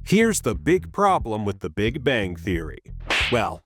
Here's the big problem with the Big Bang Theory. Well,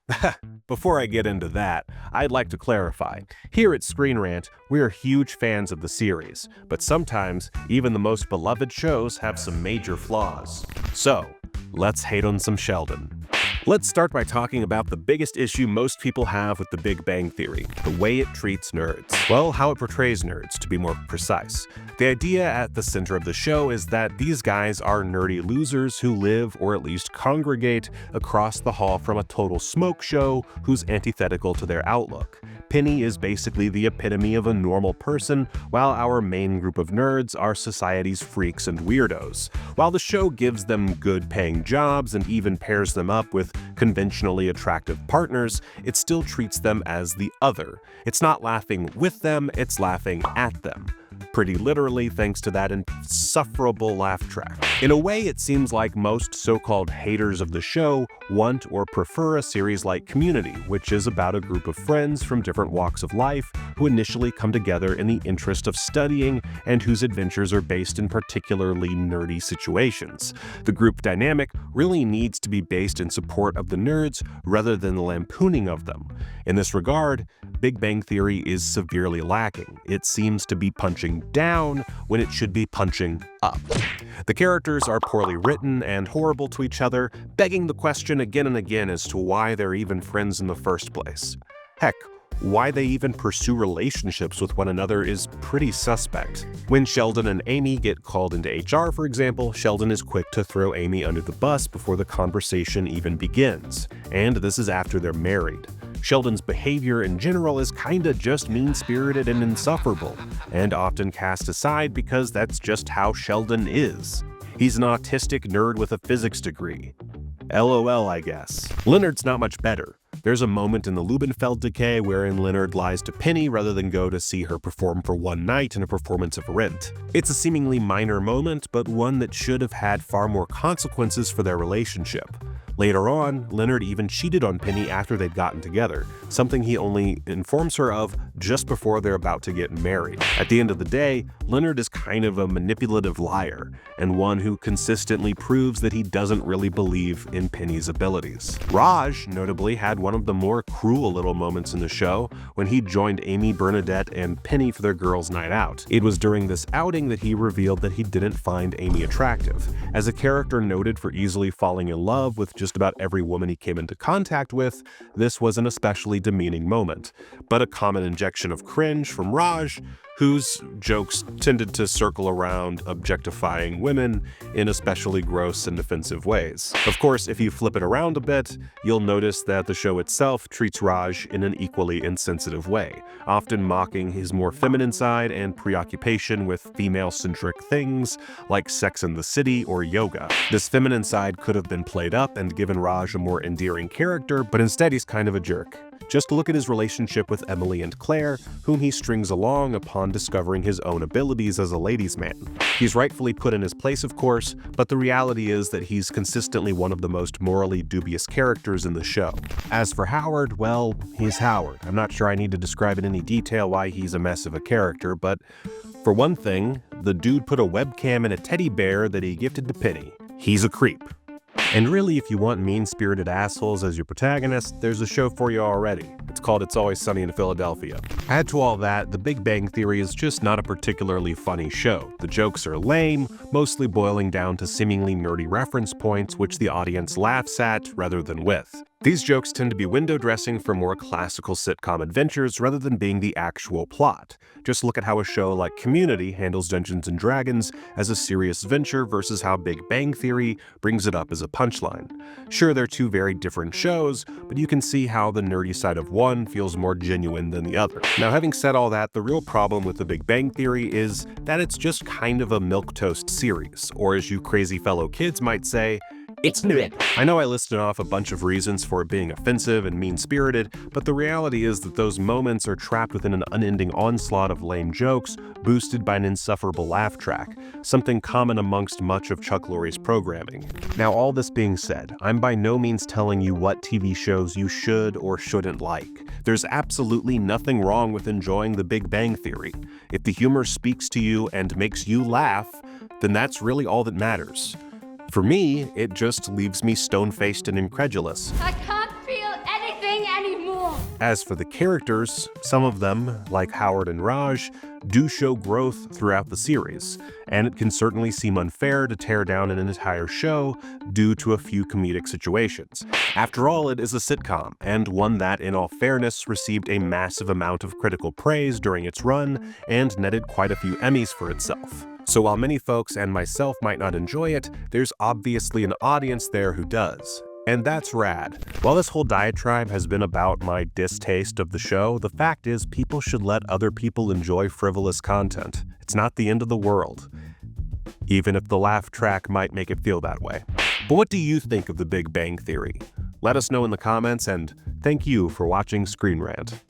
before I get into that, I'd like to clarify. Here at ScreenRant, we're huge fans of the series, but sometimes even the most beloved shows have some major flaws. So, let's hate on some Sheldon. Let's start by talking about the biggest issue most people have with the Big Bang Theory, the way it treats nerds. Well, how it portrays nerds, to be more precise. The idea at the center of the show is that these guys are nerdy losers who live, or at least congregate, across the hall from a total smoke show who's antithetical to their outlook. Penny is basically the epitome of a normal person, while our main group of nerds are society's freaks and weirdos. While the show gives them good-paying jobs and even pairs them up with conventionally attractive partners, it still treats them as the other. It's not laughing with them, it's laughing at them. Pretty literally, thanks to that insufferable laugh track. In a way, it seems like most so-called haters of the show want or prefer a series like Community, which is about a group of friends from different walks of life who initially come together in the interest of studying and whose adventures are based in particularly nerdy situations. The group dynamic really needs to be based in support of the nerds rather than the lampooning of them. In this regard, Big Bang Theory is severely lacking. It seems to be punching down when it should be punching up. The characters are poorly written and horrible to each other, begging the question again and again as to why they're even friends in the first place. Heck, why they even pursue relationships with one another is pretty suspect. When Sheldon and Amy get called into HR, for example, Sheldon is quick to throw Amy under the bus before the conversation even begins. And this is after they're married. Sheldon's behavior in general is kinda just mean-spirited and insufferable, and often cast aside because that's just how Sheldon is. He's an autistic nerd with a physics degree. LOL, I guess. Leonard's not much better. There's a moment in the Leubenfeld Decay wherein Leonard lies to Penny rather than go to see her perform for one night in a performance of Rant. It's a seemingly minor moment, but one that should have had far more consequences for their relationship. Later on, Leonard even cheated on Penny after they'd gotten together, something he only informs her of just before they're about to get married. At the end of the day, Leonard is kind of a manipulative liar, and one who consistently proves that he doesn't really believe in Penny's abilities. Raj, notably, had one of the more cruel little moments in the show when he joined Amy, Bernadette, and Penny for their girls' night out. It was during this outing that he revealed that he didn't find Amy attractive. As a character noted for easily falling in love with just about every woman he came into contact with, this was an especially demeaning moment, but a common injection of cringe from Raj, whose jokes tended to circle around objectifying women in especially gross and offensive ways. Of course, if you flip it around a bit, you'll notice that the show itself treats Raj in an equally insensitive way, often mocking his more feminine side and preoccupation with female-centric things like Sex and the City or yoga. This feminine side could have been played up and given Raj a more endearing character, but instead he's kind of a jerk. Just look at his relationship with Emily and Claire, whom he strings along upon discovering his own abilities as a ladies' man. He's rightfully put in his place, of course, but the reality is that he's consistently one of the most morally dubious characters in the show. As for Howard, well, he's Howard. I'm not sure I need to describe in any detail why he's a mess of a character, but for one thing, the dude put a webcam in a teddy bear that he gifted to Penny. He's a creep. And really, if you want mean-spirited assholes as your protagonist, there's a show for you already. It's called It's Always Sunny in Philadelphia. Add to all that, The Big Bang Theory is just not a particularly funny show. The jokes are lame, mostly boiling down to seemingly nerdy reference points which the audience laughs at rather than with. These jokes tend to be window dressing for more classical sitcom adventures rather than being the actual plot. Just look at how a show like Community handles Dungeons & Dragons as a serious venture versus how Big Bang Theory brings it up as a punchline. Sure, they're two very different shows, but you can see how the nerdy side of one feels more genuine than the other. Now, having said all that, the real problem with The Big Bang Theory is that it's just kind of a milquetoast series, or as you crazy fellow kids might say, it's nerd. I know I listed off a bunch of reasons for it being offensive and mean-spirited, but the reality is that those moments are trapped within an unending onslaught of lame jokes, boosted by an insufferable laugh track, something common amongst much of Chuck Lorre's programming. Now, all this being said, I'm by no means telling you what TV shows you should or shouldn't like. There's absolutely nothing wrong with enjoying The Big Bang Theory. If the humor speaks to you and makes you laugh, then that's really all that matters. For me, it just leaves me stone-faced and incredulous. I can't feel anything anymore. As for the characters, some of them, like Howard and Raj, do show growth throughout the series, and it can certainly seem unfair to tear down an entire show due to a few comedic situations. After all, it is a sitcom, and one that, in all fairness, received a massive amount of critical praise during its run and netted quite a few Emmys for itself. So while many folks and myself might not enjoy it, there's obviously an audience there who does. And that's rad. While this whole diatribe has been about my distaste of the show, the fact is people should let other people enjoy frivolous content. It's not the end of the world, even if the laugh track might make it feel that way. But what do you think of the Big Bang Theory? Let us know in the comments, and thank you for watching Screen Rant.